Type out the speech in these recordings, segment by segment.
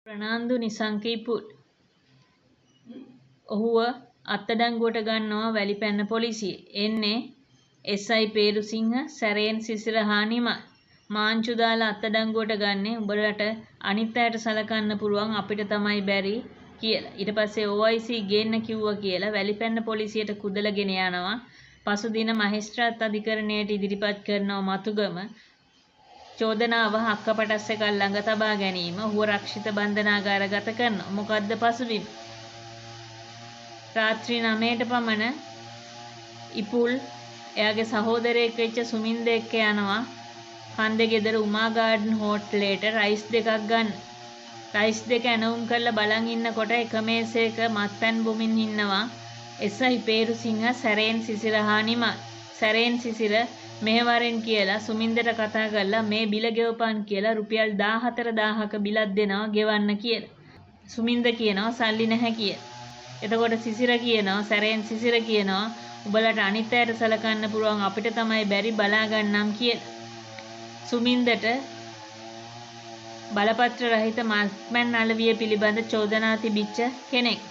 ප්‍රනාන්දු නිසංකීපුත් ඔහුව අත්අඩංගුවට ගන්නවා වැලිපැන්න පොලිසිය. එන්නේ එස්.අයි. පේරුසිංහ, සැරේන් සිසිර හා නිමල්. මාංචු දාලා අත්අඩංගුවට ගන්නේ උඹලට අනිත් අයට සලකන්න පුළුවන් අපිට තමයි බැරි කියලා. ඊට පස්සේ OIC ගේන්න කිව්වා කියලා වැලිපැන්න පොලිසියට කුදලගෙන යනවා. පසුදින මහේස්ත්‍රාත් අධිකරණයට ඉදිරිපත් කරනවා මතුගම චෝදනාව හක්කපටස් එකක් ළඟ තබා ගැනීම. ඔහුව රක්ෂිත බන්ධනාගාරගත කරනවා. මොකද්ද පසුබිම? රාත්‍රී 9ට පමණ ඉපුල් එයාගේ සහෝදරයෙක් වෙච්ච සුමින්ද එක්ක යනවා කන්දේ ගෙදර උමා ගාඩන් හෝටලේට රයිස් දෙකක් ගන්න. රයිස් දෙක ඇනවුම් කරලා බලන් ඉන්නකොට එක මේසයක මත්පැන් බොමින් ඉන්නවා එස්.අයි. පේරුසිංහ, සැරේන් සිසිර හා නිමල්. සැරේන් සිසිර මෙහෙවරෙන් කියලා සුමින්දට කතා කරලා මේ බිල ගෙවපන් කියලා රුපියල් 14000ක බිලක් දෙනවා ගෙවන්න කියලා. සුමින්ද කියනවා සල්ලි නැහැ කියලා. එතකොට සිසිර කියනවා, සැරේන් සිසිර කියනවා උඹලට අනිත් අයට සලකන්න පුළුවන් අපිට තමයි බැරි බලා ගන්නම් කියලා. සුමින්දට බලපත්‍ර රහිත මත්පැන් අලවිය පිළිබඳ චෝදනා තිබිච්ච කෙනෙක්.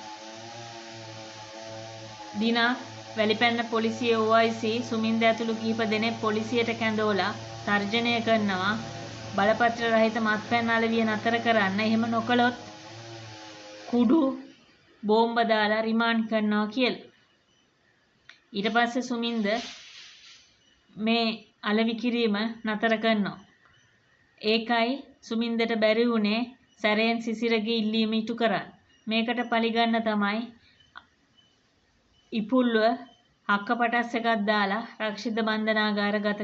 දිනා වැලිපැන්න පොලිසිය OIC සුමින්ද ඇතුළු කිහිප දෙනෙක් පොලිසියට කැඳවලා තර්ජනය කරනවා බලපත්‍ර රහිත මත්පැන් අලවිය නතර කරන්න. එහෙම නොකළොත් කුඩු බෝම්බ දාලා රිමාන්ඩ් කරනවා කියලා. ඊට පස්සේ සුමින්ද මේ අලෙවි කිරීම නතර කරනවා. ඒකයි සුමින්දට බැරි වුණේ සැරේන් සිසිරගේ ඉල්ලීම ඉටු කරන්න. මේකට පලිගන්න තමයි ඉපුල්ව හක්කපටස් එකක් දාලා රක්ෂිත බන්ධනාගාරගත